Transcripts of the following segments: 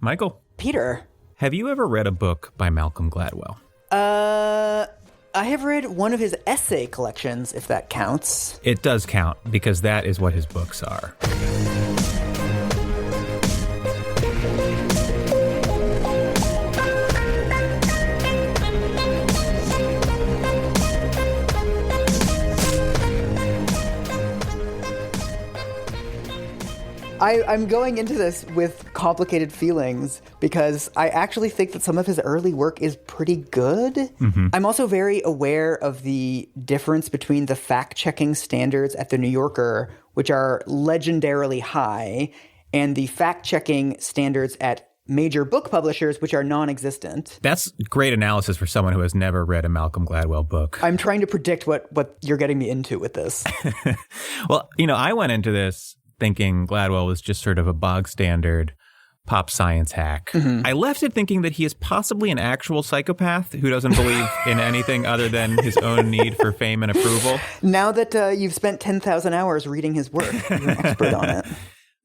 Michael. Peter. Have you ever read a book by Malcolm Gladwell? I have read one of his essay collections, if that counts. It does count, because that is what his books are. I'm going into this with complicated feelings because I actually think that some of his early work is pretty good. Mm-hmm. I'm also very aware of the difference between the fact-checking standards at The New Yorker, which are legendarily high, and the fact-checking standards at major book publishers, which are non-existent. That's great analysis for someone who has never read a Malcolm Gladwell book. I'm trying to predict what you're getting me into with this. Well, I went into this thinking Gladwell was just sort of a bog standard pop science hack. Mm-hmm. I left it thinking that he is possibly an actual psychopath who doesn't believe in anything other than his own need for fame and approval. Now that you've spent 10,000 hours reading his work, you're an expert on it.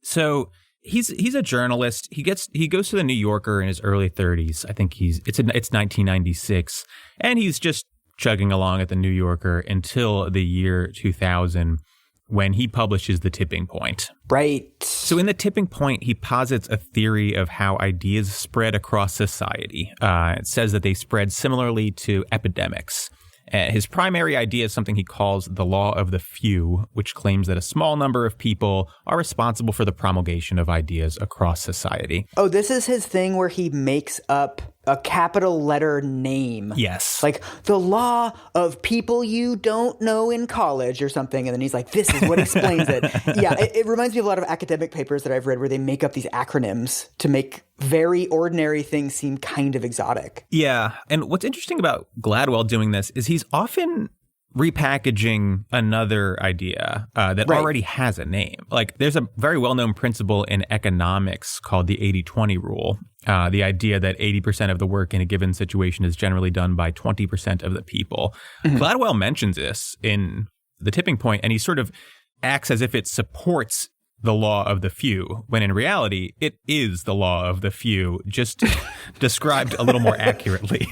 So he's a journalist. He goes to the New Yorker in his early 30s. I think it's 1996, and he's just chugging along at the New Yorker until the year 2000. When he publishes The Tipping Point. Right. So in The Tipping Point, he posits a theory of how ideas spread across society. It says that they spread similarly to epidemics. His primary idea is something he calls the law of the few, which claims that a small number of people are responsible for the promulgation of ideas across society. Oh, this is his thing where he makes up a capital letter name. Yes. Like the law of people you don't know in college or something. And then he's like, this is what explains it. Yeah, it reminds me of a lot of academic papers that I've read where they make up these acronyms to make very ordinary things seem kind of exotic. Yeah. And what's interesting about Gladwell doing this is he's often repackaging another idea that already has a name. Like there's a very well-known principle in economics called the 80-20 rule. The idea that 80% of the work in a given situation is generally done by 20% of the people. Mm-hmm. Gladwell mentions this in The Tipping Point, and he sort of acts as if it supports the law of the few, when in reality, it is the law of the few, just described a little more accurately.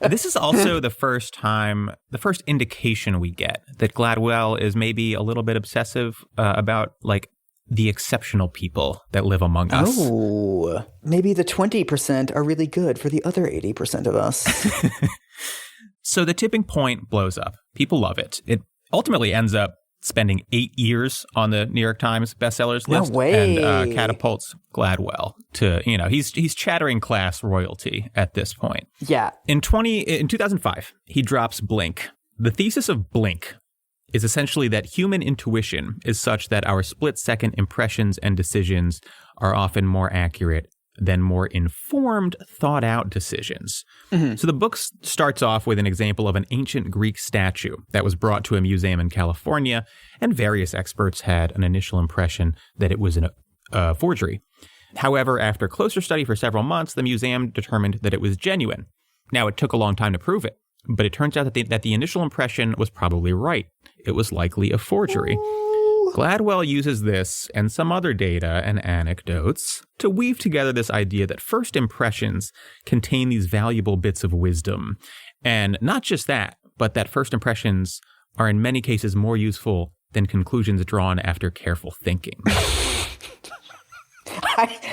This is also the first indication we get that Gladwell is maybe a little bit obsessive about, like, the exceptional people that live among us. Oh, maybe the 20% are really good for the other 80% of us. So The Tipping Point blows up. People love it. It ultimately ends up spending 8 years on the New York Times bestsellers list. No way. And catapults Gladwell to, he's chattering class royalty at this point. Yeah. In 2005, he drops Blink. The thesis of Blink is essentially that human intuition is such that our split-second impressions and decisions are often more accurate than more informed, thought-out decisions. Mm-hmm. So the book starts off with an example of an ancient Greek statue that was brought to a museum in California, and various experts had an initial impression that it was a forgery. However, after closer study for several months, the museum determined that it was genuine. Now, it took a long time to prove it, but it turns out that the initial impression was probably right. It was likely a forgery. Ooh. Gladwell uses this and some other data and anecdotes to weave together this idea that first impressions contain these valuable bits of wisdom. And not just that, but that first impressions are in many cases more useful than conclusions drawn after careful thinking.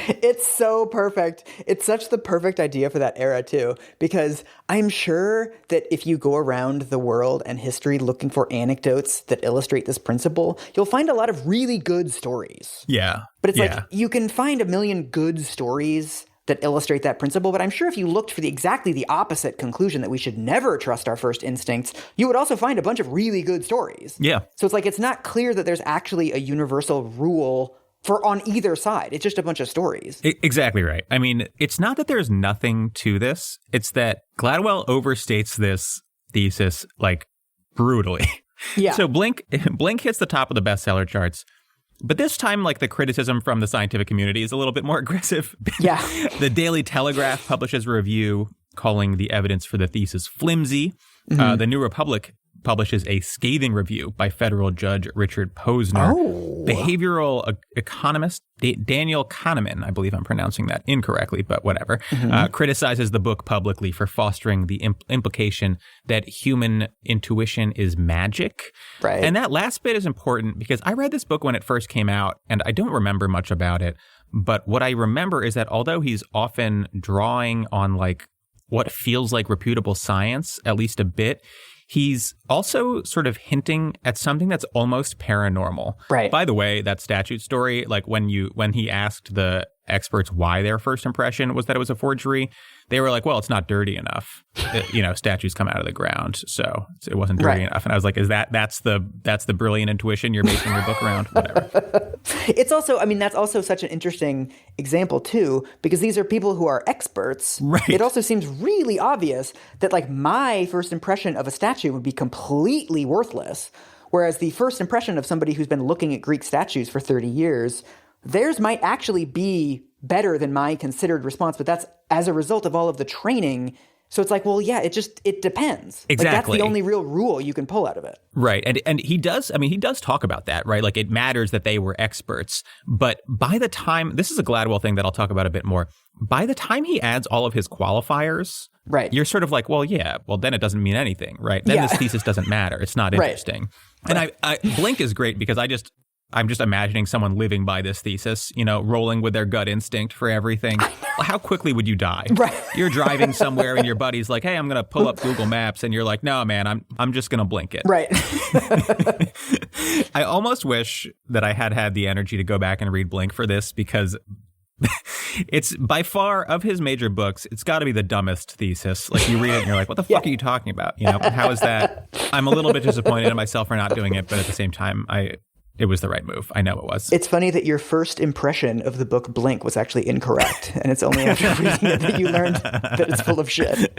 It's so perfect. It's such the perfect idea for that era, too, because I'm sure that if you go around the world and history looking for anecdotes that illustrate this principle, you'll find a lot of really good stories. Yeah. But it's like you can find a million good stories that illustrate that principle, but I'm sure if you looked for exactly the opposite conclusion, that we should never trust our first instincts, you would also find a bunch of really good stories. Yeah. So it's like it's not clear that there's actually a universal rule for on either side. It's just a bunch of stories. Exactly right. I mean, it's not that there's nothing to this. It's that Gladwell overstates this thesis, like, brutally. Yeah. So Blink hits the top of the bestseller charts. But this time, like, the criticism from the scientific community is a little bit more aggressive. Yeah. The Daily Telegraph publishes a review calling the evidence for the thesis flimsy. Mm-hmm. The New Republic publishes a scathing review by federal judge Richard Posner. Behavioral economist Daniel Kahneman, I believe I'm pronouncing that incorrectly, but whatever, criticizes the book publicly for fostering the implication that human intuition is magic. Right. And that last bit is important because I read this book when it first came out, and I don't remember much about it. But what I remember is that although he's often drawing on like what feels like reputable science, at least a bit, he's also sort of hinting at something that's almost paranormal. Right. By the way, that statute story, like when he asked the experts why their first impression was that it was a forgery, they were like, well, it's not dirty enough. Statues come out of the ground, so it wasn't dirty enough. And I was like, that's the brilliant intuition you're basing your book around? Whatever. It's also, I mean, that's also such an interesting example too, because these are people who are experts. Right. It also seems really obvious that like my first impression of a statue would be completely worthless, whereas the first impression of somebody who's been looking at Greek statues for 30 years, theirs might actually be better than my considered response, but that's as a result of all of the training. So it's like, well, yeah, it depends. Exactly. Like that's the only real rule you can pull out of it. Right. And he does talk about that, right? Like it matters that they were experts. But by the time, this is a Gladwell thing that I'll talk about a bit more. By the time he adds all of his qualifiers, right, you're sort of like, well, yeah, well, then it doesn't mean anything, right? Then this thesis doesn't matter. It's not interesting. Right. And Blink is great because I'm just imagining someone living by this thesis, rolling with their gut instinct for everything. How quickly would you die? Right. You're driving somewhere and your buddy's like, hey, I'm going to pull up Google Maps. And you're like, no, man, I'm just going to blink it. Right. I almost wish that I had the energy to go back and read Blink for this because it's by far of his major books, it's got to be the dumbest thesis. Like you read it and you're like, what the fuck are you talking about? How is that? I'm a little bit disappointed in myself for not doing it. But at the same time, it was the right move. I know it was. It's funny that your first impression of the book Blink was actually incorrect. And it's only after reading it that you learned that it's full of shit.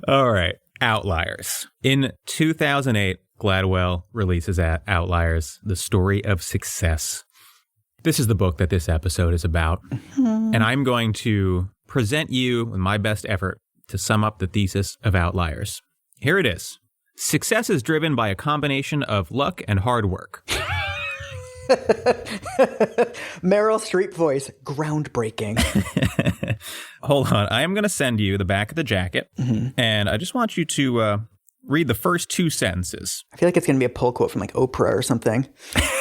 All right. Outliers. In 2008, Gladwell releases Outliers, The Story of Success. This is the book that this episode is about. And I'm going to present you with my best effort to sum up the thesis of Outliers. Here it is. Success is driven by a combination of luck and hard work. Meryl Streep voice, groundbreaking. Hold on. I am going to send you the back of the jacket, and I just want you to read the first two sentences. I feel like it's going to be a pull quote from like Oprah or something.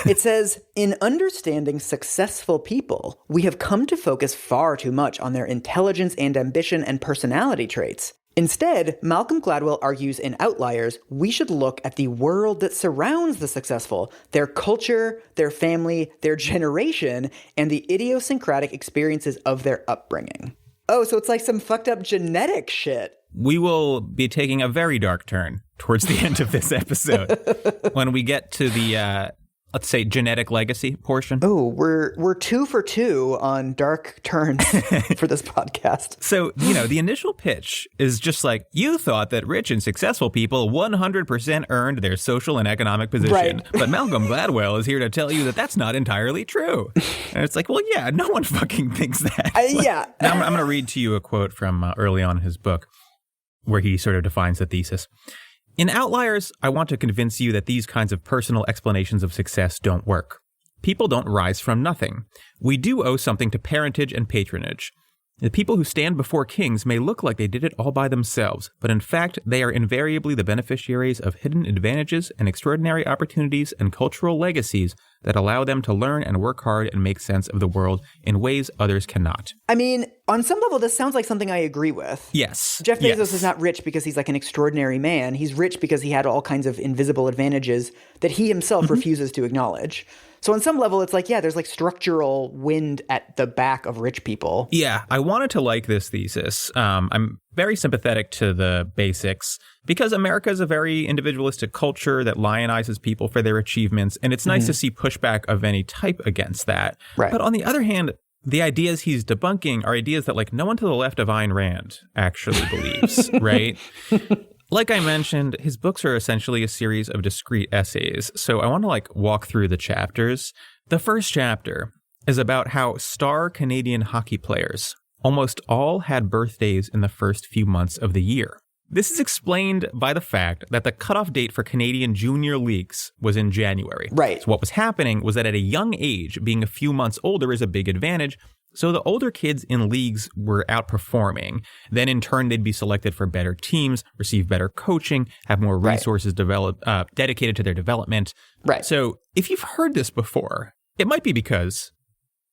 It says, in understanding successful people, we have come to focus far too much on their intelligence and ambition and personality traits. Instead, Malcolm Gladwell argues in Outliers, we should look at the world that surrounds the successful, their culture, their family, their generation, and the idiosyncratic experiences of their upbringing. Oh, so it's like some fucked up genetic shit. We will be taking a very dark turn towards the end of this episode when we get to the, let's say, genetic legacy portion. Oh, we're 2 for 2 on dark turns for this podcast. So, the initial pitch is just like, you thought that rich and successful people 100% earned their social and economic position. Right. But Malcolm Gladwell is here to tell you that that's not entirely true. And it's like, well, yeah, no one fucking thinks that. Yeah. Now I'm going to read to you a quote from early on in his book where he sort of defines the thesis. In Outliers, I want to convince you that these kinds of personal explanations of success don't work. People don't rise from nothing. We do owe something to parentage and patronage. The people who stand before kings may look like they did it all by themselves, but in fact, they are invariably the beneficiaries of hidden advantages and extraordinary opportunities and cultural legacies that allow them to learn and work hard and make sense of the world in ways others cannot. I mean, on some level, this sounds like something I agree with. Yes. Jeff Bezos is not rich because he's like an extraordinary man. He's rich because he had all kinds of invisible advantages that he himself refuses to acknowledge. So on some level, it's like, yeah, there's like structural wind at the back of rich people. Yeah, I wanted to like this thesis. I'm very sympathetic to the basics because America is a very individualistic culture that lionizes people for their achievements. And it's nice to see pushback of any type against that. Right. But on the other hand, the ideas he's debunking are ideas that like no one to the left of Ayn Rand actually believes, right? Like I mentioned, his books are essentially a series of discrete essays, so I want to walk through the chapters. The first chapter is about how star Canadian hockey players almost all had birthdays in the first few months of the year. This is explained by the fact that the cutoff date for Canadian junior leagues was in January. Right. So what was happening was that at a young age, being a few months older is a big advantage. So the older kids in leagues were outperforming. Then in turn, they'd be selected for better teams, receive better coaching, have more resources dedicated to their development. Right. So if you've heard this before, it might be because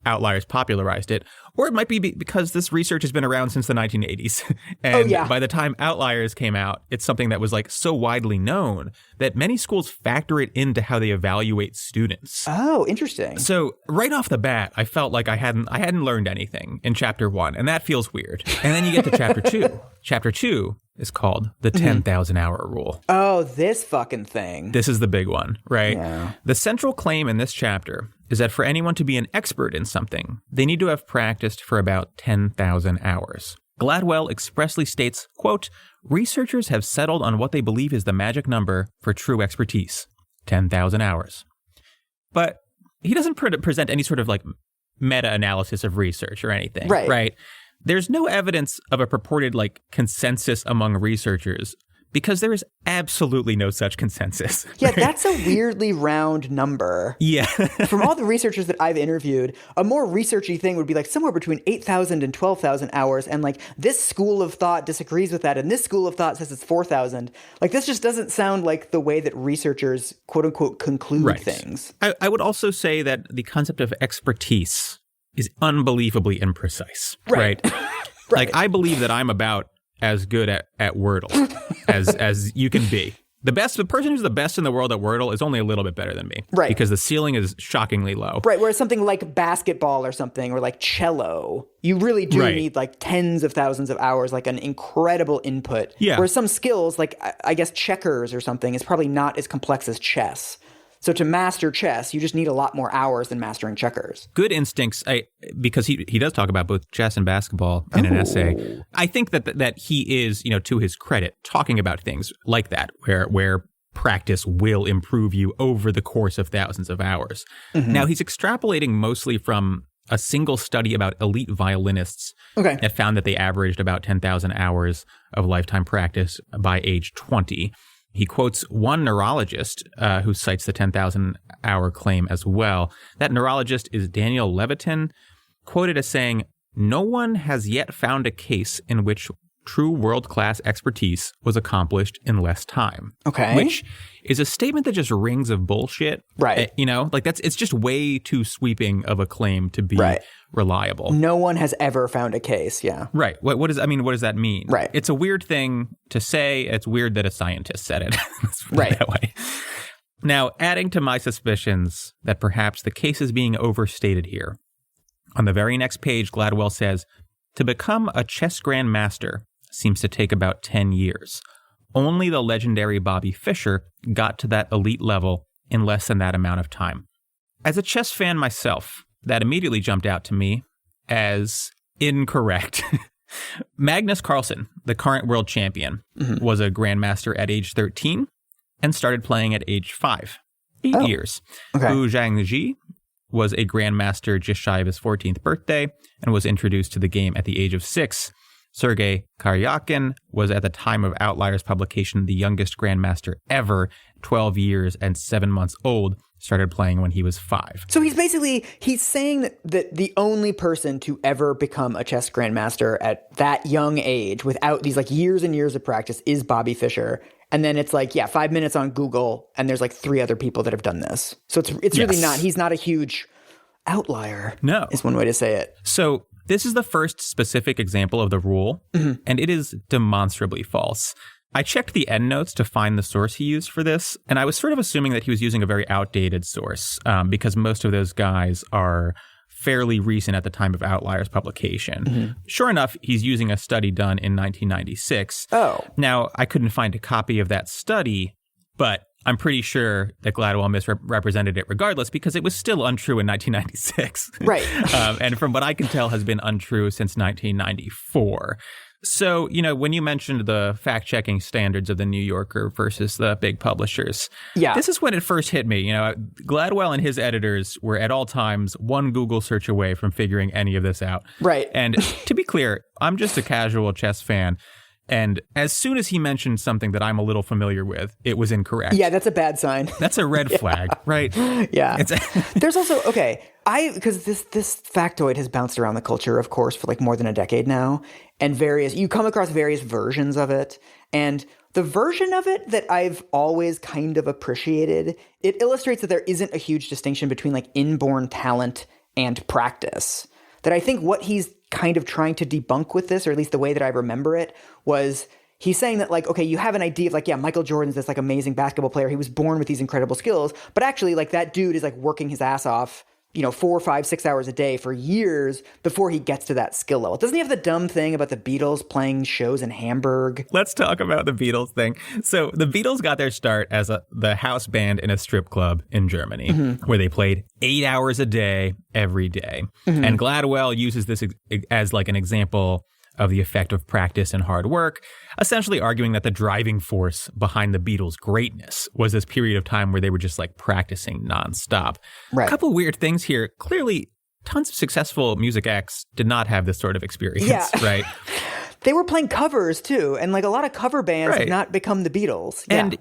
Outliers popularized it, or it might be because this research has been around since the 1980s. And by the time Outliers came out, it's something that was like so widely known that many schools factor it into how they evaluate students. Oh, interesting. So right off the bat, I felt like I hadn't learned anything in chapter 1, and that feels weird. And then you get to chapter 2. Chapter 2 is called the 10,000 hour rule. Oh, this fucking thing. This is the big one, right? Yeah. The central claim in this chapter is that for anyone to be an expert in something, they need to have practiced for about 10,000 hours. Gladwell expressly states, quote, researchers have settled on what they believe is the magic number for true expertise, 10,000 hours. But he doesn't present any sort of like meta-analysis of research or anything, right? There's no evidence of a purported like consensus among researchers because there is absolutely no such consensus. Yeah, right? that's a weirdly round number. Yeah. From all the researchers that I've interviewed, a more researchy thing would be like somewhere between 8,000 and 12,000 hours. And like this school of thought disagrees with that. And this school of thought says it's 4,000. Like this just doesn't sound like the way that researchers, quote unquote, conclude things. I would also say that the concept of expertise is unbelievably imprecise. Right. Like I believe that I'm about as good at Wordle as you can be. The person who's the best in the world at Wordle is only a little bit better than me. Right. Because the ceiling is shockingly low. Right. Whereas something like basketball or something, or like cello, you really do need like tens of thousands of hours, like an incredible input. Yeah. Whereas some skills, like I guess checkers or something, is probably not as complex as chess. So to master chess, you just need a lot more hours than mastering checkers. Good instincts, because he does talk about both chess and basketball in an essay. I think that he is, to his credit, talking about things like that, where practice will improve you over the course of thousands of hours. Mm-hmm. Now, he's extrapolating mostly from a single study about elite violinists that found that they averaged about 10,000 hours of lifetime practice by age 20. He quotes one neurologist who cites the 10,000-hour claim as well. That neurologist is Daniel Levitin, quoted as saying, "No one has yet found a case in which true world-class expertise was accomplished in less time." Okay. Which is a statement that just rings of bullshit. Right. It's just way too sweeping of a claim to be reliable. No one has ever found a case. Yeah. Right. What does that mean? Right. It's a weird thing to say. It's weird that a scientist said it. Right. That way. Now, adding to my suspicions that perhaps the case is being overstated here, on the very next page, Gladwell says, to become a chess grandmaster seems to take about 10 years. Only the legendary Bobby Fischer got to that elite level in less than that amount of time. As a chess fan myself, that immediately jumped out to me as incorrect. Magnus Carlsen, the current world champion, was a grandmaster at age 13 and started playing at age 5. 8 years. Okay. Wu Zhangji was a grandmaster just shy of his 14th birthday and was introduced to the game at the age of 6. Sergei Karyakin was at the time of Outliers publication the youngest grandmaster ever, 12 years and 7 months old, started playing when he was 5. So he's saying that the only person to ever become a chess grandmaster at that young age without these like years and years of practice is Bobby Fischer. And then it's like, 5 minutes on Google and there's like 3 other people that have done this. So it's really not, he's not a huge outlier. No. Is one way to say it. So this is the first specific example of the rule, and it is demonstrably false. I checked the endnotes to find the source he used for this, and I was sort of assuming that he was using a very outdated source because most of those guys are fairly recent at the time of Outliers publication. Sure enough, he's using a study done in 1996. Oh. Now, I couldn't find a copy of that study, but I'm pretty sure that Gladwell misrepresented it regardless because it was still untrue in 1996. Right. And from what I can tell has been untrue since 1994. So, when you mentioned the fact-checking standards of the New Yorker versus the big publishers, this is when it first hit me. Gladwell and his editors were at all times one Google search away from figuring any of this out. Right. And to be clear, I'm just a casual chess fan. And as soon as he mentioned something that I'm a little familiar with, it was incorrect. Yeah, that's a bad sign. That's a red flag, right? Yeah. There's also, because this factoid has bounced around the culture, of course, for like more than a decade now. And you come across various versions of it. And the version of it that I've always kind of appreciated, it illustrates that there isn't a huge distinction between like inborn talent and practice. That I think what he's kind of trying to debunk with this, or at least the way that I remember it, was he's saying that like, okay, you have an idea of like, yeah, Michael Jordan's this like amazing basketball player. He was born with these incredible skills, but actually like that dude is like working his ass off, 4, 5, 6 hours a day for years before he gets to that skill level. Doesn't he have the dumb thing about the Beatles playing shows in Hamburg? Let's talk about the Beatles thing. So the Beatles got their start as the house band in a strip club in Germany, where they played 8 hours a day, every day. And Gladwell uses this as like an example of the effect of practice and hard work, essentially arguing that the driving force behind the Beatles' greatness was this period of time where they were just like practicing nonstop. Right. A couple weird things here. Clearly, tons of successful music acts did not have this sort of experience, right? They were playing covers too, and like a lot of cover bands have not become the Beatles. And,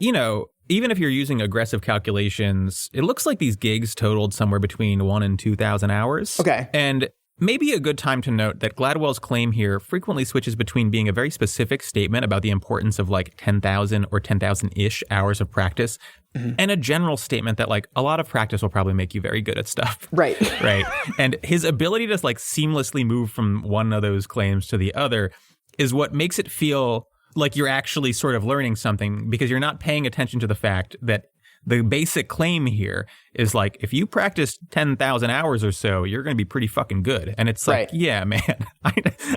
even if you're using aggressive calculations, it looks like these gigs totaled somewhere between 1,000 and 2,000 hours. Okay. And maybe a good time to note that Gladwell's claim here frequently switches between being a very specific statement about the importance of like 10,000 or 10,000-ish hours of practice and a general statement that like a lot of practice will probably make you very good at stuff. Right. Right. And his ability to like seamlessly move from one of those claims to the other is what makes it feel like you're actually sort of learning something, because you're not paying attention to the fact that the basic claim here is like, if you practice 10,000 hours or so, you're going to be pretty fucking good. And it's like, yeah, man,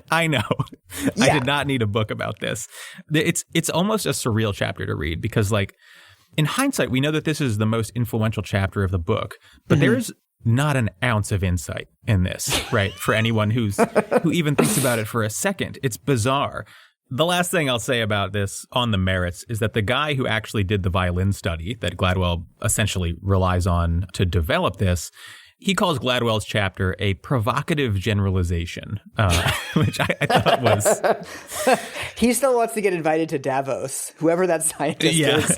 I know. Yeah. I did not need a book about this. It's almost a surreal chapter to read, because like in hindsight, we know that this is the most influential chapter of the book, but there's not an ounce of insight in this, right? For anyone who even thinks about it for a second. It's bizarre. The last thing I'll say about this on the merits is that the guy who actually did the violin study that Gladwell essentially relies on to develop this, he calls Gladwell's chapter a provocative generalization, which I thought was... He still wants to get invited to Davos, whoever that scientist is.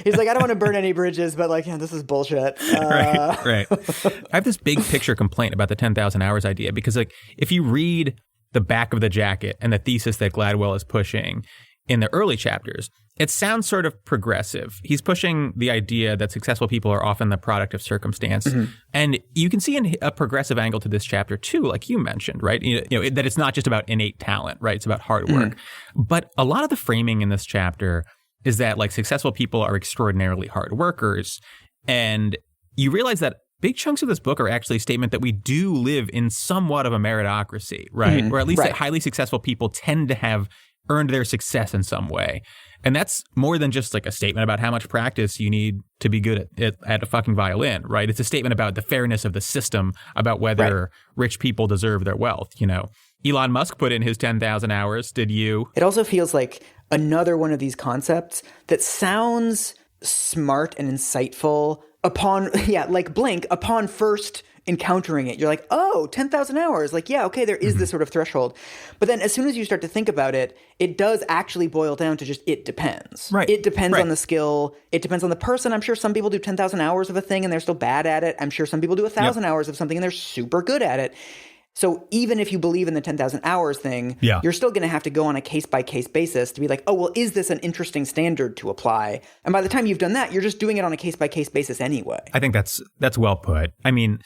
He's like, I don't want to burn any bridges, but like, this is bullshit. Right. I have this big picture complaint about the 10,000 hours idea, because like if you read the back of the jacket and the thesis that Gladwell is pushing in the early chapters, it sounds sort of progressive. He's pushing the idea that successful people are often the product of circumstance. And you can see a progressive angle to this chapter too, like you mentioned, right? That it's not just about innate talent, right? It's about hard work. But a lot of the framing in this chapter is that like successful people are extraordinarily hard workers. And you realize that big chunks of this book are actually a statement that we do live in somewhat of a meritocracy, right? Or at least that highly successful people tend to have earned their success in some way. And that's more than just like a statement about how much practice you need to be good at a fucking violin, right? It's a statement about the fairness of the system, about whether rich people deserve their wealth, Elon Musk put in his 10,000 hours. Did you? It also feels like another one of these concepts that sounds smart and insightful upon first encountering it. You're like, oh, 10,000 hours. Like, yeah, okay, there is this sort of threshold. But then as soon as you start to think about it, it does actually boil down to just, it depends. Right. It depends on the skill. It depends on the person. I'm sure some people do 10,000 hours of a thing and they're still bad at it. I'm sure some people do 1,000 hours of something and they're super good at it. So even if you believe in the 10,000 hours thing, you're still going to have to go on a case-by-case basis to be like, oh, well, is this an interesting standard to apply? And by the time you've done that, you're just doing it on a case-by-case basis anyway. I think that's well put. I mean,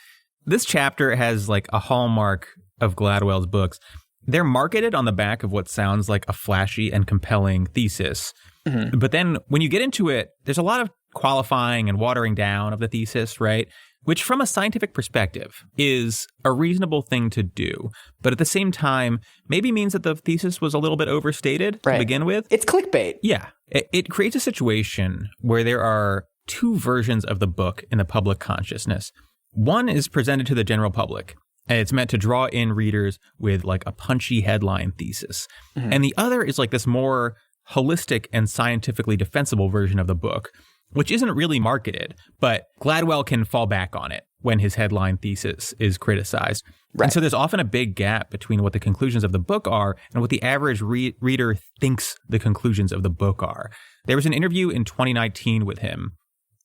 this chapter has like a hallmark of Gladwell's books. They're marketed on the back of what sounds like a flashy and compelling thesis. But then when you get into it, there's a lot of qualifying and watering down of the thesis, right? Which from a scientific perspective is a reasonable thing to do. But at the same time, maybe means that the thesis was a little bit overstated to begin with. It's clickbait. Yeah. It creates a situation where there are two versions of the book in the public consciousness. One is presented to the general public, and it's meant to draw in readers with like a punchy headline thesis. And the other is like this more holistic and scientifically defensible version of the book, which isn't really marketed, but Gladwell can fall back on it when his headline thesis is criticized. Right. And so there's often a big gap between what the conclusions of the book are and what the average reader thinks the conclusions of the book are. There was an interview in 2019 with him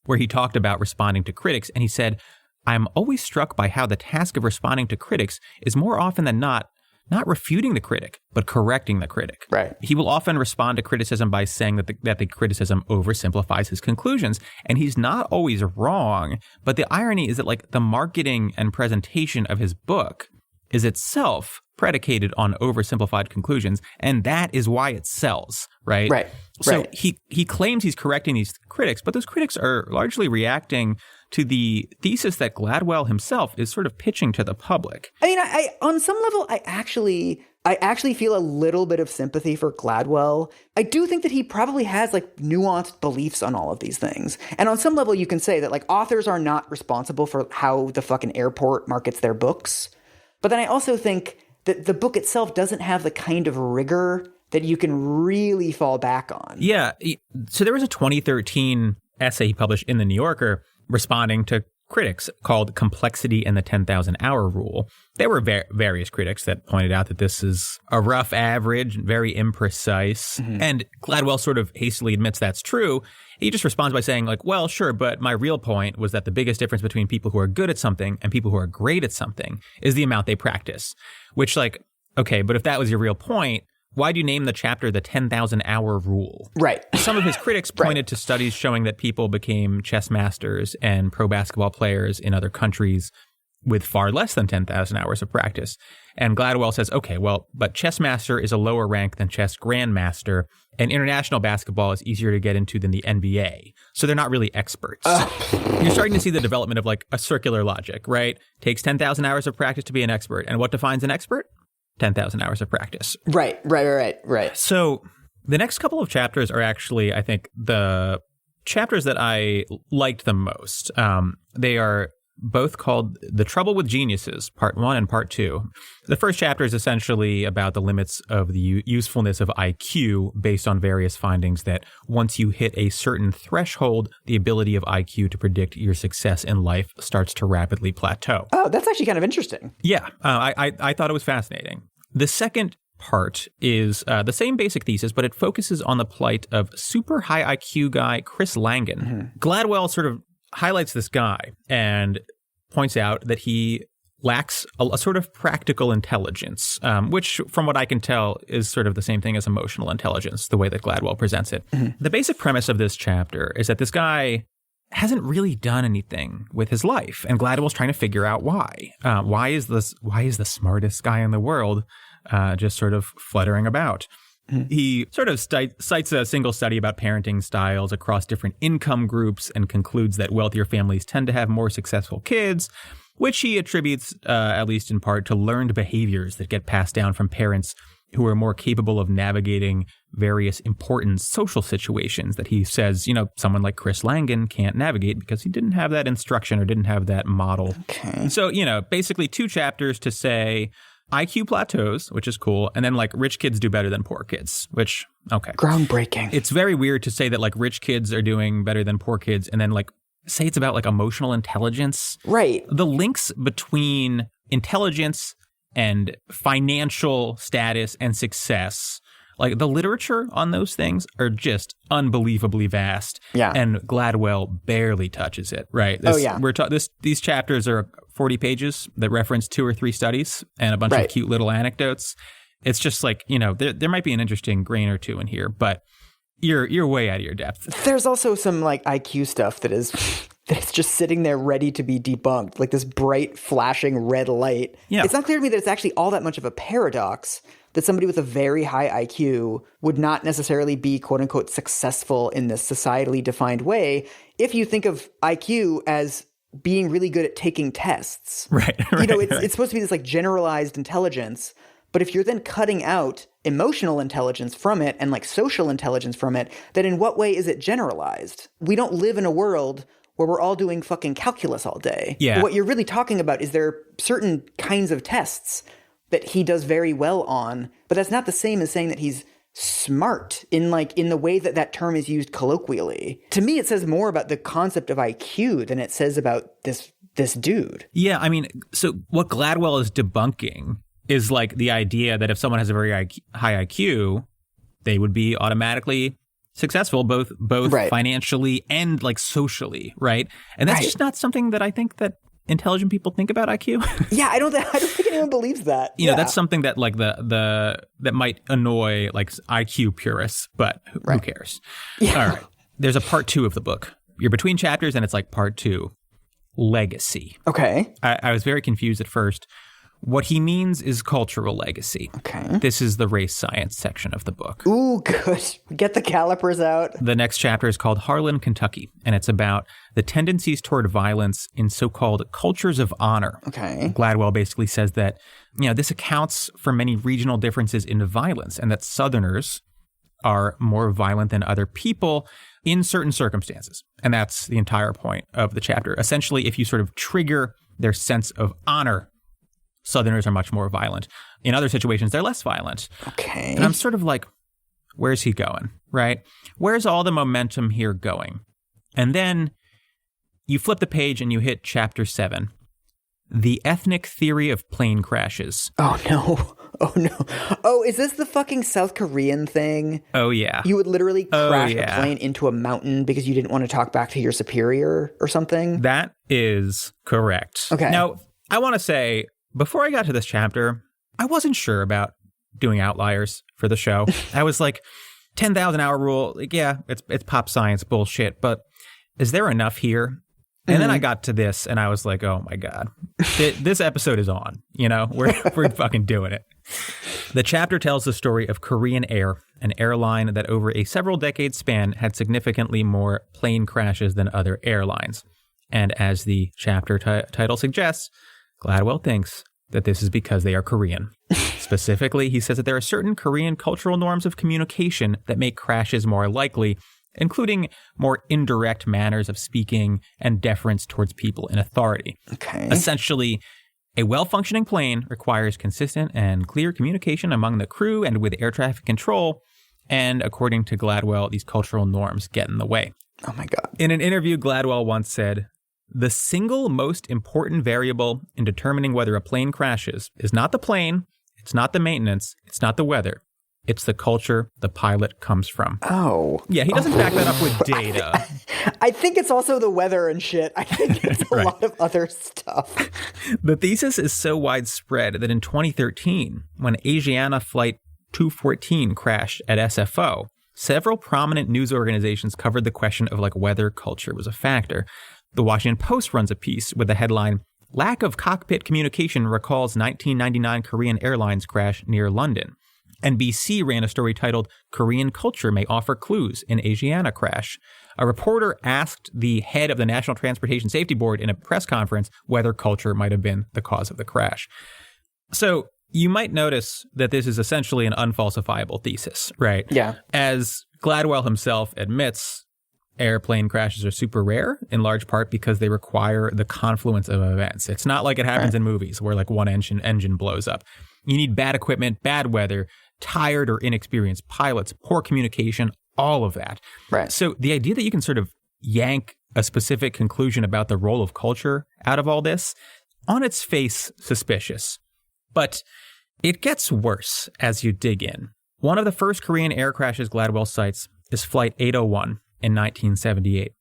where he talked about responding to critics, and he said, "I'm always struck by how the task of responding to critics is more often than not refuting the critic, but correcting the critic." Right. He will often respond to criticism by saying that the criticism oversimplifies his conclusions, and he's not always wrong. But the irony is that like the marketing and presentation of his book is itself predicated on oversimplified conclusions, and that is why it sells, right? Right. So he claims he's correcting these critics, but those critics are largely reacting to the thesis that Gladwell himself is sort of pitching to the public. I mean, I on some level, I actually feel a little bit of sympathy for Gladwell. I do think that he probably has like nuanced beliefs on all of these things. And on some level, you can say that like authors are not responsible for how the fucking airport markets their books. But then I also think that the book itself doesn't have the kind of rigor that you can really fall back on. Yeah. So there was a 2013 essay he published in The New Yorker responding to critics called Complexity and the 10,000 Hour Rule. There were various critics that pointed out that this is a rough average, very imprecise. Mm-hmm. And Gladwell sort of hastily admits that's true. He just responds by saying like, well, sure, but my real point was that the biggest difference between people who are good at something and people who are great at something is the amount they practice. Which like, okay, but if that was your real point, why do you name the chapter the 10,000 Hour Rule? Right. Some of his critics pointed to studies showing that people became chess masters and pro basketball players in other countries with far less than 10,000 hours of practice. And Gladwell says, okay, well, but chess master is a lower rank than chess grandmaster, and international basketball is easier to get into than the NBA. So they're not really experts. You're starting to see the development of like a circular logic, right? Takes 10,000 hours of practice to be an expert. And what defines an expert? 10,000 hours of practice. Right. So the next couple of chapters are actually, I think, the chapters that I liked the most. They are both called The Trouble with Geniuses, Part 1 and Part 2. The first chapter is essentially about the limits of the usefulness of IQ based on various findings that once you hit a certain threshold, the ability of IQ to predict your success in life starts to rapidly plateau. Oh, that's actually kind of interesting. Yeah, I thought it was fascinating. The second part is the same basic thesis, but it focuses on the plight of super high IQ guy Chris Langan. Mm-hmm. Gladwell sort of highlights this guy and points out that he lacks a sort of practical intelligence, which from what I can tell is sort of the same thing as emotional intelligence, the way that Gladwell presents it. Mm-hmm. The basic premise of this chapter is that this guy hasn't really done anything with his life, and Gladwell's trying to figure out why. Why is the smartest guy in the world just sort of fluttering about? He sort of cites a single study about parenting styles across different income groups and concludes that wealthier families tend to have more successful kids, which he attributes, at least in part, to learned behaviors that get passed down from parents who are more capable of navigating various important social situations that he says, someone like Chris Langan can't navigate because he didn't have that instruction or didn't have that model. Okay. So, basically 2 chapters to say IQ plateaus, which is cool, and then like rich kids do better than poor kids, which, okay. Groundbreaking. It's very weird to say that like rich kids are doing better than poor kids and then like say it's about like emotional intelligence. Right. The links between intelligence and financial status and success, like the literature on those things are just unbelievably vast. Yeah. And Gladwell barely touches it, right? These chapters are 40 pages that reference 2 or 3 studies and a bunch of cute little anecdotes. It's just like, there might be an interesting grain or two in here, but you're way out of your depth. There's also some like IQ stuff that is just sitting there ready to be debunked, like this bright flashing red light. Yeah. It's not clear to me that it's actually all that much of a paradox that somebody with a very high IQ would not necessarily be quote unquote successful in this societally defined way if you think of IQ as being really good at taking tests. Right. It's supposed to be this like generalized intelligence. But if you're then cutting out emotional intelligence from it and like social intelligence from it, then in what way is it generalized? We don't live in a world where we're all doing fucking calculus all day. Yeah. What you're really talking about is there are certain kinds of tests that he does very well on, but that's not the same as saying that he's smart in the way that term is used colloquially. To me, it says more about the concept of IQ than it says about this dude. Yeah, I mean, so what Gladwell is debunking is like the idea that if someone has a very high IQ, they would be automatically successful, both right. financially and like socially, right? And that's just not something that I think that intelligent people think about IQ. Yeah, I don't think anyone believes that. You know, that's something that like that might annoy like IQ purists, but who cares? Yeah. All right. There's a part 2 of the book. You're between chapters and it's like part 2, legacy. Okay. I was very confused at first. What he means is cultural legacy. Okay. This is the race science section of the book. Ooh, good. Get the calipers out. The next chapter is called Harlan, Kentucky, and it's about the tendencies toward violence in so-called cultures of honor. Okay. Gladwell basically says that, this accounts for many regional differences in violence and that Southerners are more violent than other people in certain circumstances. And that's the entire point of the chapter. Essentially, if you sort of trigger their sense of honor, Southerners are much more violent. In other situations, they're less violent. Okay. And I'm sort of like, where's he going, right? Where's all the momentum here going? And then you flip the page and you hit chapter 7, the ethnic theory of plane crashes. Oh, no. Oh, no. Oh, is this the fucking South Korean thing? Oh, yeah. You would literally crash a plane into a mountain because you didn't want to talk back to your superior or something? That is correct. Okay. Now, I want to say, before I got to this chapter, I wasn't sure about doing Outliers for the show. I was like, 10,000 hour rule, like, yeah, it's pop science bullshit, but is there enough here? And then I got to this and I was like, oh my God, this episode is on, we're fucking doing it. The chapter tells the story of Korean Air, an airline that over a several decade span had significantly more plane crashes than other airlines. And as the chapter title suggests, Gladwell thinks that this is because they are Korean. Specifically, he says that there are certain Korean cultural norms of communication that make crashes more likely, including more indirect manners of speaking and deference towards people in authority. Okay. Essentially, a well-functioning plane requires consistent and clear communication among the crew and with air traffic control, and according to Gladwell, these cultural norms get in the way. Oh my God. In an interview, Gladwell once said, "The single most important variable in determining whether a plane crashes is not the plane, it's not the maintenance, it's not the weather. It's the culture the pilot comes from." Oh. Yeah, he doesn't back that up with data. I think it's also the weather and shit. I think it's a lot of other stuff. The thesis is so widespread that in 2013, when Asiana Flight 214 crashed at SFO, several prominent news organizations covered the question of whether culture was a factor. The Washington Post runs a piece with the headline, "Lack of cockpit communication recalls 1999 Korean Airlines crash near London." NBC ran a story titled, "Korean Culture May Offer Clues in Asiana Crash." A reporter asked the head of the National Transportation Safety Board in a press conference whether culture might have been the cause of the crash. So you might notice that this is essentially an unfalsifiable thesis, right? Yeah. As Gladwell himself admits, airplane crashes are super rare, in large part because they require the confluence of events. It's not like it happens in movies where one engine blows up. You need bad equipment, bad weather, tired or inexperienced pilots, poor communication, all of that. Right. So the idea that you can sort of yank a specific conclusion about the role of culture out of all this, on its face, suspicious. But it gets worse as you dig in. One of the first Korean air crashes Gladwell cites is Flight 801 in 1978.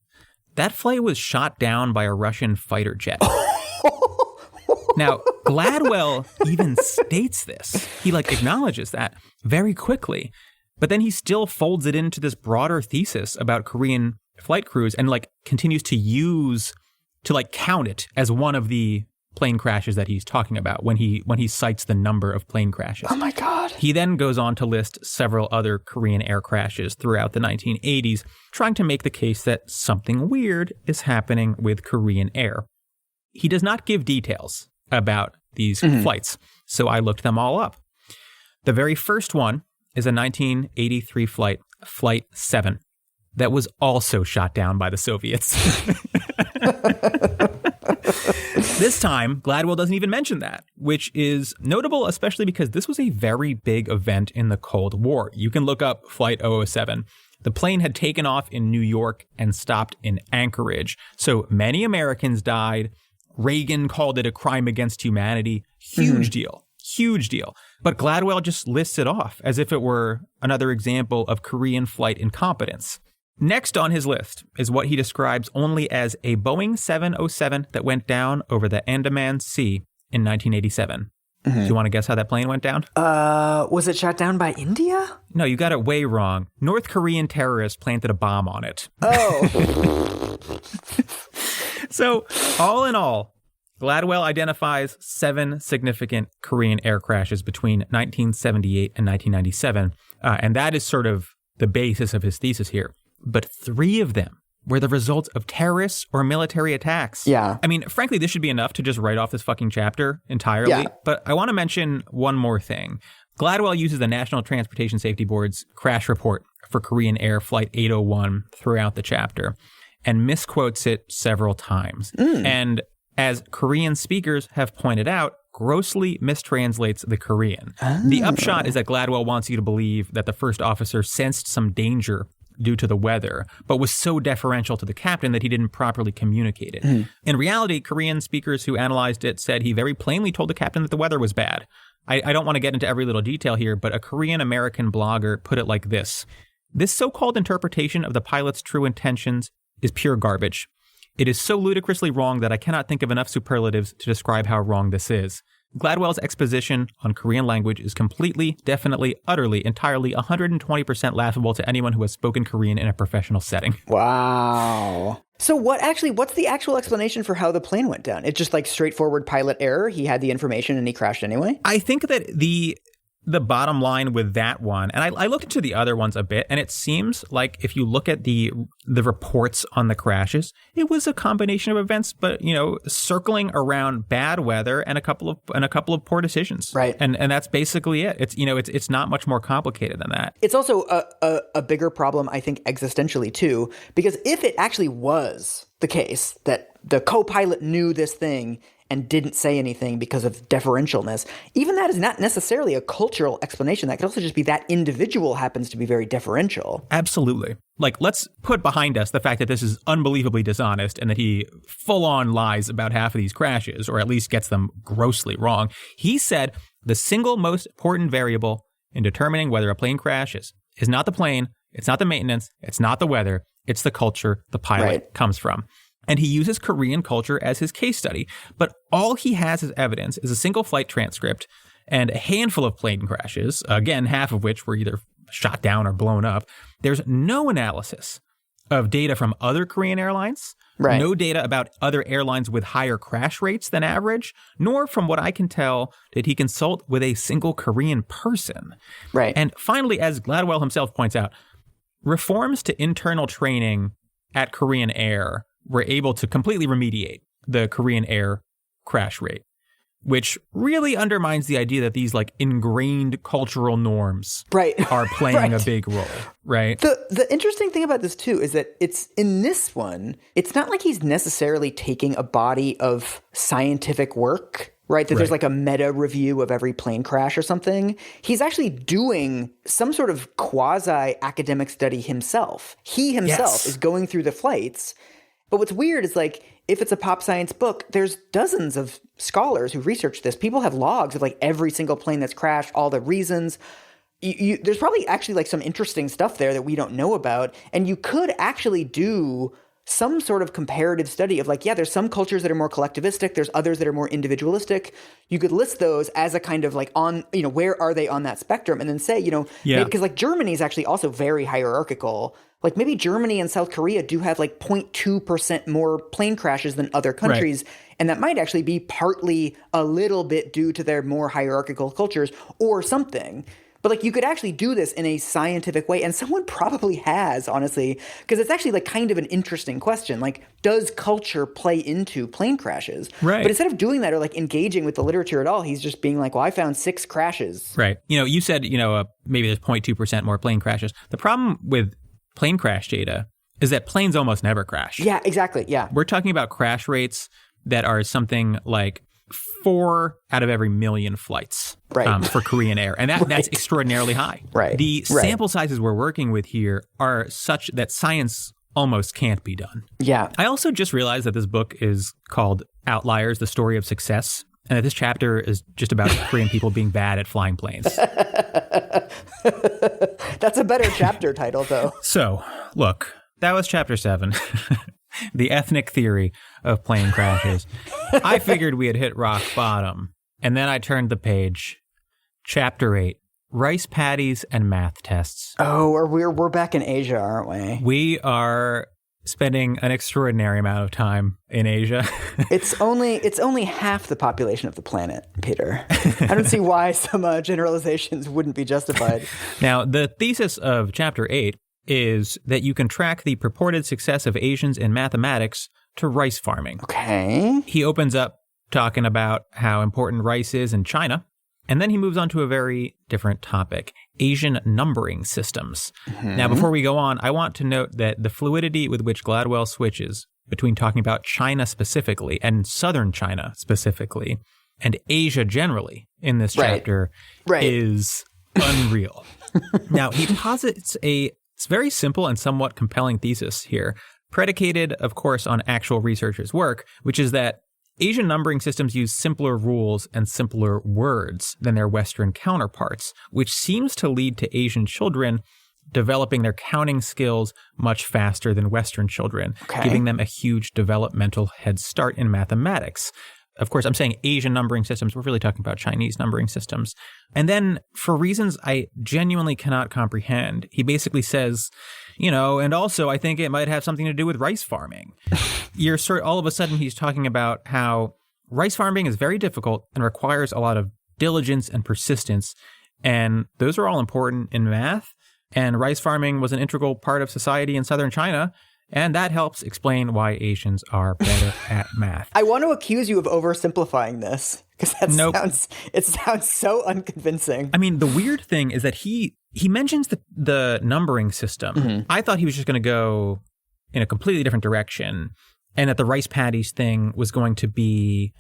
That flight was shot down by a Russian fighter jet. Now, Gladwell even states this. He acknowledges that very quickly, but then he still folds it into this broader thesis about Korean flight crews and continues to count it as one of the plane crashes that he's talking about when he cites the number of plane crashes. Oh my God. He then goes on to list several other Korean air crashes throughout the 1980s, trying to make the case that something weird is happening with Korean Air. He does not give details about these flights, so I looked them all up. The very first one is a 1983 flight, Flight 7, that was also shot down by the Soviets. This time, Gladwell doesn't even mention that, which is notable, especially because this was a very big event in the Cold War. You can look up Flight 007. The plane had taken off in New York and stopped in Anchorage. So many Americans died. Reagan called it a crime against humanity. Huge deal. Huge deal. But Gladwell just lists it off as if it were another example of Korean flight incompetence. Next on his list is what he describes only as a Boeing 707 that went down over the Andaman Sea in 1987. Do you want to guess how that plane went down? Was it shot down by India? No, you got it way wrong. North Korean terrorists planted a bomb on it. Oh. So, all in all, Gladwell identifies 7 significant Korean air crashes between 1978 and 1997, and that is sort of the basis of his thesis here. But 3 of them were the result of terrorists or military attacks. Yeah. I mean, frankly, this should be enough to just write off this fucking chapter entirely. Yeah. But I want to mention one more thing. Gladwell uses the National Transportation Safety Board's crash report for Korean Air Flight 801 throughout the chapter and misquotes it several times. And as Korean speakers have pointed out, grossly mistranslates the Korean. The upshot is that Gladwell wants you to believe that the first officer sensed some danger due to the weather, but was so deferential to the captain that he didn't properly communicate it. In reality, Korean speakers who analyzed it said he very plainly told the captain that the weather was bad. I don't want to get into every little detail here, but a Korean-American blogger put it like this. This so-called interpretation of the pilot's true intentions is pure garbage. It is so ludicrously wrong that I cannot think of enough superlatives to describe how wrong this is. Gladwell's exposition on Korean language is completely, definitely, utterly, entirely, 120% laughable to anyone who has spoken Korean in a professional setting. Wow. So what's the actual explanation for how the plane went down? It's just like straightforward pilot error. He had the information and he crashed anyway? I think that the bottom line with that one, and I looked into the other ones a bit, and it seems like if you look at the reports on the crashes, it was a combination of events, but circling around bad weather and a couple of poor decisions. Right. And that's basically it. It's not much more complicated than that. It's also a bigger problem, I think, existentially too, because if it actually was the case that the co-pilot knew this thing and didn't say anything because of deferentialness, even that is not necessarily a cultural explanation. That could also just be that individual happens to be very deferential. Absolutely. Like, let's put behind us the fact that this is unbelievably dishonest and that he full-on lies about half of these crashes, or at least gets them grossly wrong. He said the single most important variable in determining whether a plane crashes is not the plane, it's not the maintenance, it's not the weather, it's the culture the pilot comes from. And he uses Korean culture as his case study. But all he has as evidence is a single flight transcript and a handful of plane crashes, again, half of which were either shot down or blown up. There's no analysis of data from other Korean airlines, no data about other airlines with higher crash rates than average, nor, from what I can tell, did he consult with a single Korean person. Right. And finally, as Gladwell himself points out, reforms to internal training at Korean Air were able to completely remediate the Korean Air crash rate, which really undermines the idea that these ingrained cultural norms are playing a big role, right? The interesting thing about this too is that it's in this one, it's not like he's necessarily taking a body of scientific work, right? That there's a meta review of every plane crash or something. He's actually doing some sort of quasi academic study himself. He himself is going through the flights. But what's weird is if it's a pop science book, there's dozens of scholars who research this. People have logs of every single plane that's crashed, all the reasons. There's probably actually some interesting stuff there that we don't know about. And you could actually do some sort of comparative study of there's some cultures that are more collectivistic. There's others that are more individualistic. You could list those as a kind of on, where are they on that spectrum? And then say, because Germany is actually also very hierarchical. Maybe Germany and South Korea do have 0.2% more plane crashes than other countries. And that might actually be partly a little bit due to their more hierarchical cultures or something. But you could actually do this in a scientific way. And someone probably has, honestly, because it's actually kind of an interesting question. Does culture play into plane crashes? Right. But instead of doing that or engaging with the literature at all, he's just being well, I found 6 crashes. Right. You said, maybe there's 0.2% more plane crashes. The problem with plane crash data is that planes almost never crash. Yeah, exactly. Yeah. We're talking about crash rates that are something like 4 out of every million flights for Korean Air. And that's extraordinarily high. Right. The sample sizes we're working with here are such that science almost can't be done. Yeah. I also just realized that this book is called Outliers, the Story of Success. And that this chapter is just about Korean people being bad at flying planes. That's a better chapter title, though. So, look, that was chapter 7, the ethnic theory of plane crashes. I figured we had hit rock bottom. And then I turned the page. Chapter 8, rice patties and math tests. Oh, we're back in Asia, aren't we? We are spending an extraordinary amount of time in Asia. It's only half the population of the planet, Peter. I don't see why some generalizations wouldn't be justified. Now, the thesis of chapter 8 is that you can track the purported success of Asians in mathematics to rice farming. Okay. He opens up talking about how important rice is in China. And then he moves on to a very different topic, Asian numbering systems. Mm-hmm. Now, before we go on, I want to note that the fluidity with which Gladwell switches between talking about China specifically and southern China specifically and Asia generally in this chapter is unreal. Now, he posits a very simple and somewhat compelling thesis here, predicated, of course, on actual researchers' work, which is that Asian numbering systems use simpler rules and simpler words than their Western counterparts, which seems to lead to Asian children developing their counting skills much faster than Western children, giving them a huge developmental head start in mathematics. Of course, I'm saying Asian numbering systems. We're really talking about Chinese numbering systems. And then, for reasons I genuinely cannot comprehend, he basically says, and also I think it might have something to do with rice farming. All of a sudden he's talking about how rice farming is very difficult and requires a lot of diligence and persistence. And those are all important in math. And rice farming was an integral part of society in southern China. And that helps explain why Asians are better at math. I want to accuse you of oversimplifying this because it sounds so unconvincing. I mean, the weird thing is that he mentions the numbering system. Mm-hmm. I thought he was just going to go in a completely different direction and that the rice patties thing was going to be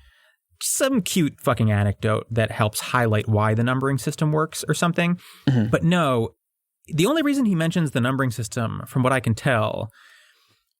some cute fucking anecdote that helps highlight why the numbering system works or something. Mm-hmm. But no, the only reason he mentions the numbering system, from what I can tell,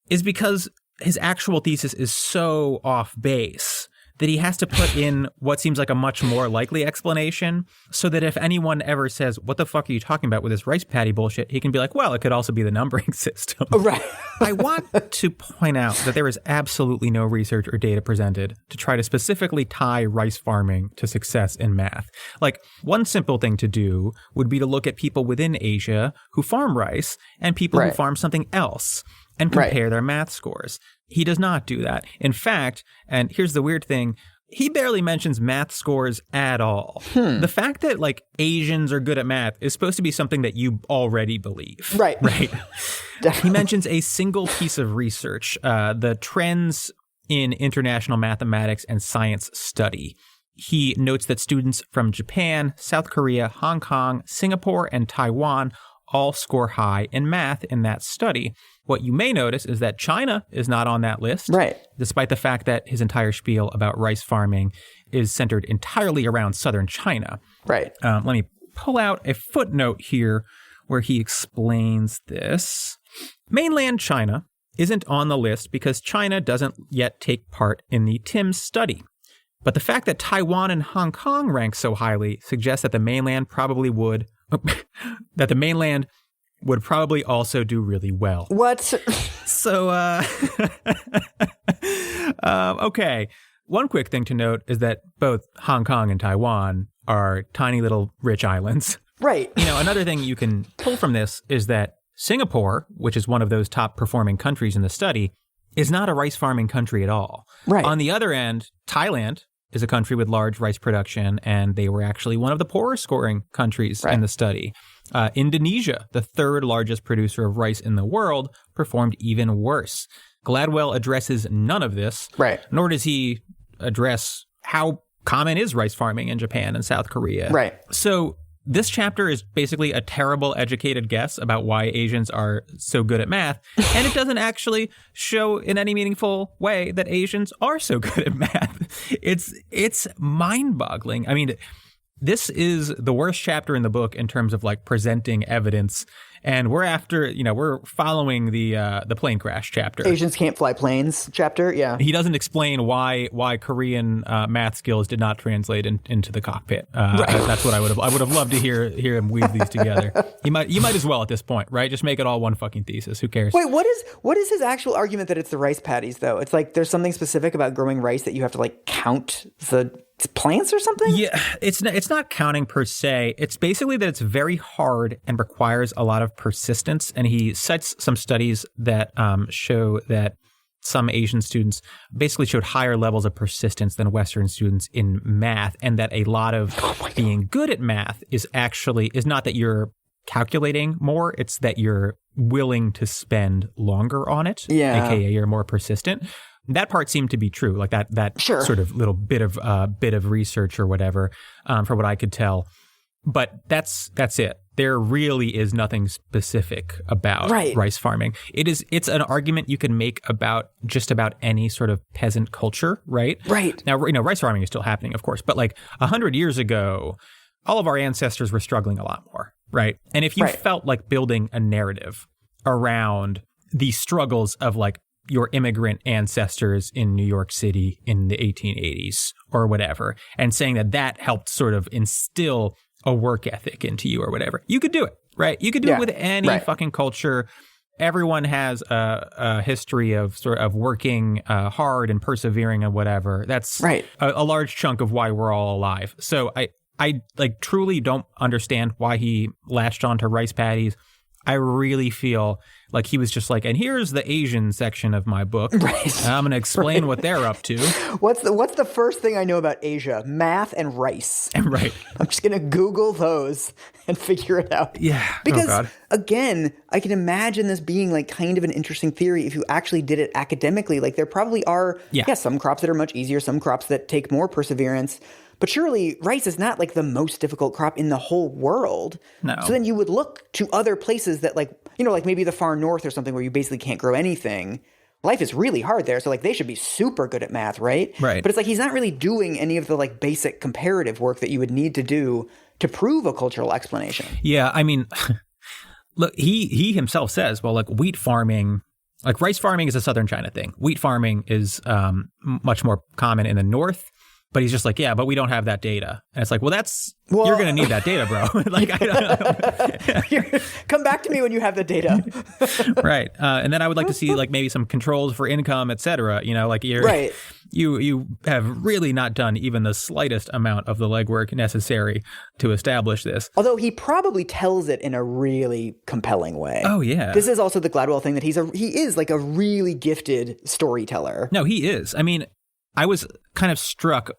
is because his actual thesis is so off base that he has to put in what seems like a much more likely explanation so that if anyone ever says, what the fuck are you talking about with this rice patty bullshit? He can be like, well, it could also be the numbering system. Oh, right. I want to point out that there is absolutely no research or data presented to try to specifically tie rice farming to success in math. Like, one simple thing to do would be to look at people within Asia who farm rice and people who farm something else and compare their math scores. He does not do that. In fact, and here's the weird thing, he barely mentions math scores at all. The fact that Asians are good at math is supposed to be something that you already believe. Right. He mentions a single piece of research, the Trends in International Mathematics and Science Study. He notes that students from Japan, South Korea, Hong Kong, Singapore, and Taiwan all score high in math in that study. What you may notice is that China is not on that list, despite the fact that his entire spiel about rice farming is centered entirely around southern China. Let me pull out a footnote here where he explains this. Mainland China isn't on the list because China doesn't yet take part in the TIMSS study. But the fact that Taiwan and Hong Kong rank so highly suggests that the mainland would probably also do really well. What? So, okay. One quick thing to note is that both Hong Kong and Taiwan are tiny little rich islands. Right. Another thing you can pull from this is that Singapore, which is one of those top performing countries in the study, is not a rice farming country at all. Right. On the other end, Thailand is a country with large rice production, and they were actually one of the poorer scoring countries in the study. Indonesia, the third largest producer of rice in the world, performed even worse. Gladwell addresses none of this, nor does he address how common is rice farming in Japan and South Korea. So this chapter is basically a terrible educated guess about why Asians are so good at math, and it doesn't actually show in any meaningful way that Asians are so good at math. It's mind-boggling. I mean, this is the worst chapter in the book in terms of like presenting evidence, and we're following the plane crash chapter. Asians can't fly planes chapter, yeah. He doesn't explain why Korean math skills did not translate into the cockpit. Right. That's what I would have loved to hear him weave these together. You might as well at this point, right? Just make it all one fucking thesis. Who cares? Wait, what is his actual argument that it's the rice paddies though? It's like there's something specific about growing rice that you have to like count the plants or something? Yeah, it's not counting per se. It's basically that it's very hard and requires a lot of persistence. And he cites some studies that show that some Asian students basically showed higher levels of persistence than Western students in math, and that a lot of being good at math is not that you're calculating more, it's that you're willing to spend longer on it, aka you're more persistent. That part seemed to be true, like that sure. sort of little bit of research or whatever, from what I could tell. But that's it. There really is nothing specific about rice farming. It's an argument you can make about just about any sort of peasant culture, right? Right. Now, rice farming is still happening, of course, but like 100 years ago, all of our ancestors were struggling a lot more, right? And if you felt like building a narrative around the struggles of like your immigrant ancestors in New York City in the 1880s or whatever, and saying that helped sort of instill a work ethic into you or whatever, you could do it, right? You could do it with any fucking culture. Everyone has a history of sort of working hard and persevering and whatever. That's a large chunk of why we're all alive. So I like truly don't understand why he latched onto rice paddies. I really feel like he was just like, and here's the Asian section of my book. Right. I'm going to explain what they're up to. What's the first thing I know about Asia? Math and rice. Right. I'm just going to Google those and figure it out. Yeah. Because again, I can imagine this being like kind of an interesting theory if you actually did it academically. Like there probably are some crops that are much easier, some crops that take more perseverance. But surely rice is not like the most difficult crop in the whole world. No. So then you would look to other places that like, like maybe the far north or something where you basically can't grow anything. Life is really hard there. So like they should be super good at math, right? Right. But it's like he's not really doing any of the like basic comparative work that you would need to do to prove a cultural explanation. Yeah. I mean, look, he himself says, well, like wheat farming, like rice farming is a southern China thing. Wheat farming is much more common in the north. But he's just like, yeah, but we don't have that data. And it's like, well, you're going to need that data, bro. Like, I don't know. Come back to me when you have the data. Right. And then I would like to see like maybe some controls for income, et cetera. Like you have really not done even the slightest amount of the legwork necessary to establish this. Although he probably tells it in a really compelling way. Oh, yeah. This is also the Gladwell thing that he is like a really gifted storyteller. No, he is. I mean, I was kind of struck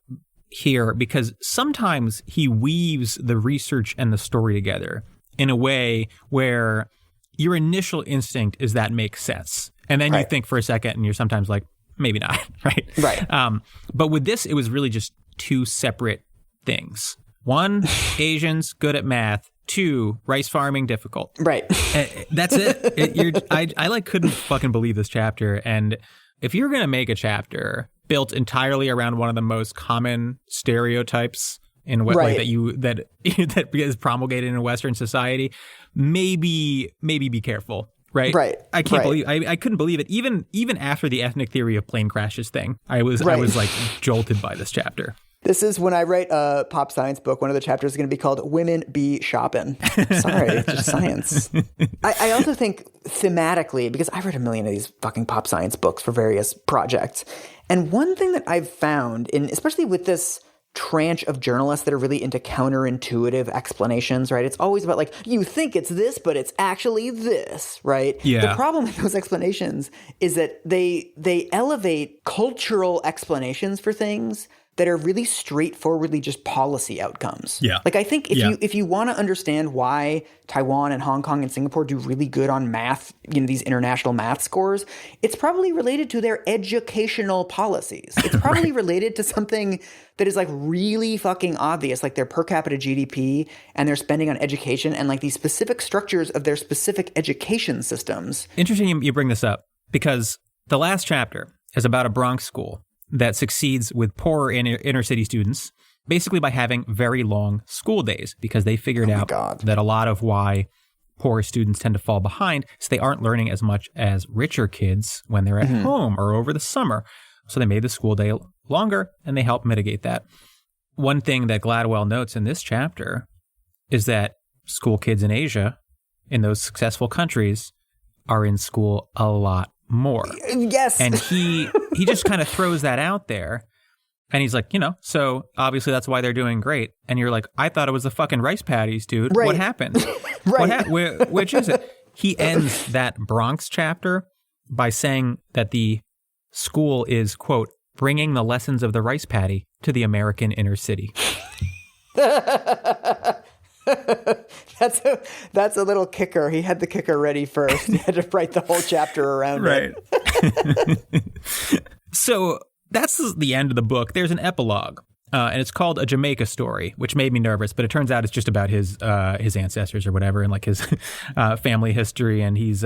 here because sometimes he weaves the research and the story together in a way where your initial instinct is that makes sense. And then you think for a second and you're sometimes like, maybe not, right? Right. But with this, it was really just two separate things. One, Asians good at math. Two, rice farming difficult. Right. That's it. I like couldn't fucking believe this chapter. And if you're going to make a chapter built entirely around one of the most common stereotypes in what like, that is promulgated in Western society, maybe be careful, right? Right. I can't believe I couldn't believe it. Even after the ethnic theory of plane crashes thing, I was like jolted by this chapter. This is when I write a pop science book. One of the chapters is going to be called Women Be Shopping. Sorry, it's just science. I also think thematically, because I've read a million of these fucking pop science books for various projects. And one thing that I've found, especially with this tranche of journalists that are really into counterintuitive explanations, right? It's always about like, you think it's this, but it's actually this, right? Yeah. The problem with those explanations is that they elevate cultural explanations for things that are really straightforwardly just policy outcomes. Yeah. Like I think if you want to understand why Taiwan and Hong Kong and Singapore do really good on math, these international math scores, it's probably related to their educational policies. It's probably related to something that is like really fucking obvious, like their per capita GDP and their spending on education and like these specific structures of their specific education systems. Interesting you bring this up because the last chapter is about a Bronx school that succeeds with poorer inner city students, basically by having very long school days, because they figured out that a lot of why poor students tend to fall behind is they aren't learning as much as richer kids when they're at home or over the summer. So they made the school day longer, and they helped mitigate that. One thing that Gladwell notes in this chapter is that school kids in Asia, in those successful countries, are in school a lot more. Yes. And he just kind of throws that out there. And he's like, so obviously that's why they're doing great. And you're like, I thought it was the fucking rice patties, dude. Right. What happened? Right. Which is it? He ends that Bronx chapter by saying that the school is, quote, bringing the lessons of the rice patty to the American inner city. That's a little kicker. He had the kicker ready first. He had to write the whole chapter around it. So that's the end of the book. There's an epilogue, and it's called A Jamaica Story, which made me nervous, but it turns out it's just about his ancestors or whatever and like his family history. And he's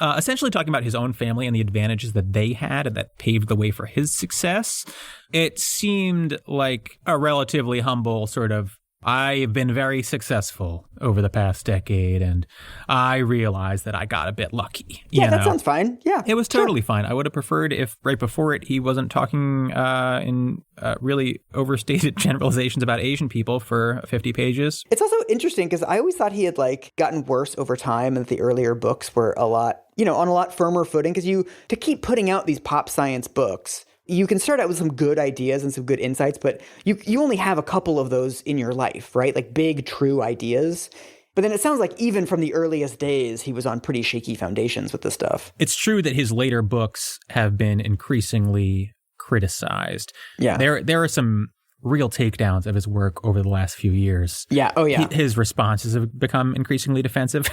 essentially talking about his own family and the advantages that they had and that paved the way for his success. It seemed like a relatively humble sort of, I've been very successful over the past decade, and I realized that I got a bit lucky. That sounds fine. Yeah. It was totally fine. I would have preferred if right before it he wasn't talking in really overstated generalizations about Asian people for 50 pages. It's also interesting because I always thought he had like gotten worse over time and that the earlier books were a lot, on a lot firmer footing because to keep putting out these pop science books, you can start out with some good ideas and some good insights, but you only have a couple of those in your life, right? Like big, true ideas. But then it sounds like even from the earliest days, he was on pretty shaky foundations with this stuff. It's true that his later books have been increasingly criticized. Yeah. There are some real takedowns of his work over the last few years. Yeah. Oh, yeah. His responses have become increasingly defensive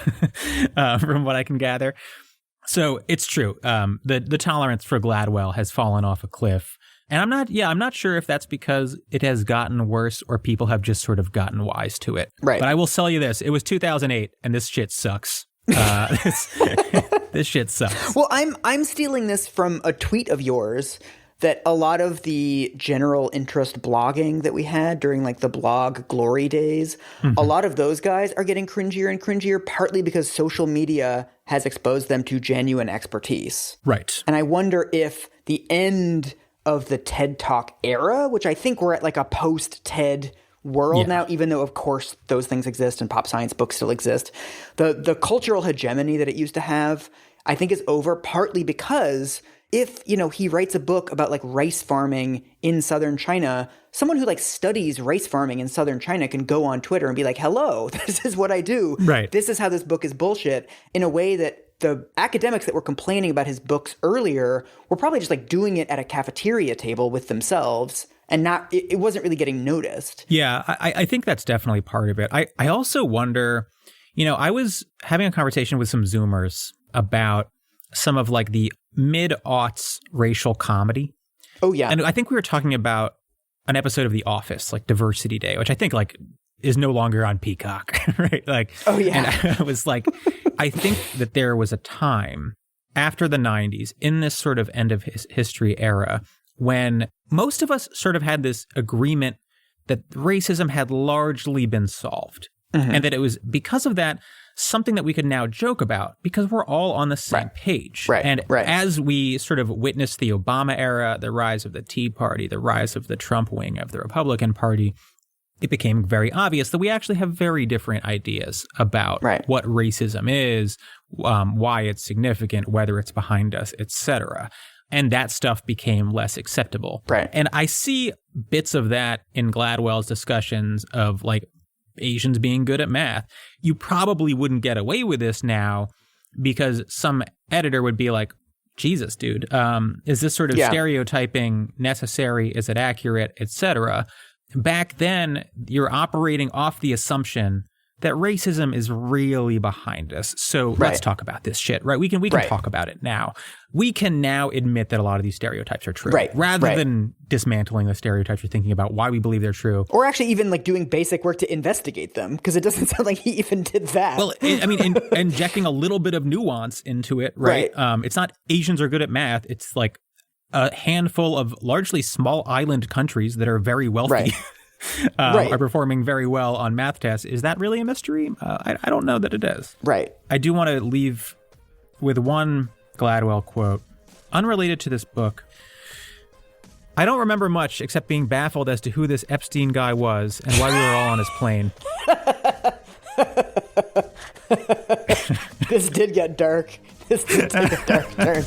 from what I can gather. So it's true. The tolerance for Gladwell has fallen off a cliff. And I'm not sure if that's because it has gotten worse or people have just sort of gotten wise to it. Right. But I will tell you this. It was 2008 and this shit sucks. This shit sucks. Well, I'm stealing this from a tweet of yours that a lot of the general interest blogging that we had during like the blog glory days, a lot of those guys are getting cringier and cringier, partly because social media has exposed them to genuine expertise. Right. And I wonder if the end of the TED Talk era, which I think we're at like a post-TED world now, even though, of course, those things exist and pop science books still exist, the cultural hegemony that it used to have, I think is over, partly because if, he writes a book about like rice farming in southern China, someone who like studies rice farming in southern China can go on Twitter and be like, hello, this is what I do. Right. This is how this book is bullshit, in a way that the academics that were complaining about his books earlier were probably just like doing it at a cafeteria table with themselves and it wasn't really getting noticed. Yeah, I think that's definitely part of it. I also wonder, I was having a conversation with some Zoomers about some of like the mid-aughts racial comedy. Oh, yeah. And I think we were talking about an episode of The Office, like Diversity Day, which I think like is no longer on Peacock, right? Like, oh, yeah. And I was like, I think that there was a time after the 90s in this sort of end of history era when most of us sort of had this agreement that racism had largely been solved. And that it was because of that something that we could now joke about because we're all on the same page. Right. And as we sort of witnessed the Obama era, the rise of the Tea Party, the rise of the Trump wing of the Republican Party, it became very obvious that we actually have very different ideas about what racism is, why it's significant, whether it's behind us, etc. And that stuff became less acceptable. Right. And I see bits of that in Gladwell's discussions of like Asians being good at math. You probably wouldn't get away with this now because some editor would be like, Jesus, dude, is this sort of stereotyping necessary? Is it accurate, etc.? Back then, you're operating off the assumption that racism is really behind us. So let's talk about this shit, right? We can talk about it now. We can now admit that a lot of these stereotypes are true, rather than dismantling the stereotypes or thinking about why we believe they're true. Or actually even like doing basic work to investigate them, because it doesn't sound like he even did that. Well, I mean, injecting a little bit of nuance into it, right? It's not Asians are good at math. It's like a handful of largely small island countries that are very wealthy. Are performing very well on math tests. Is that really a mystery? I don't know that it is. Right. I do want to leave with one Gladwell quote, unrelated to this book. I don't remember much except being baffled as to who this Epstein guy was and why we were all on his plane. This did get dark. This did take a dark turn.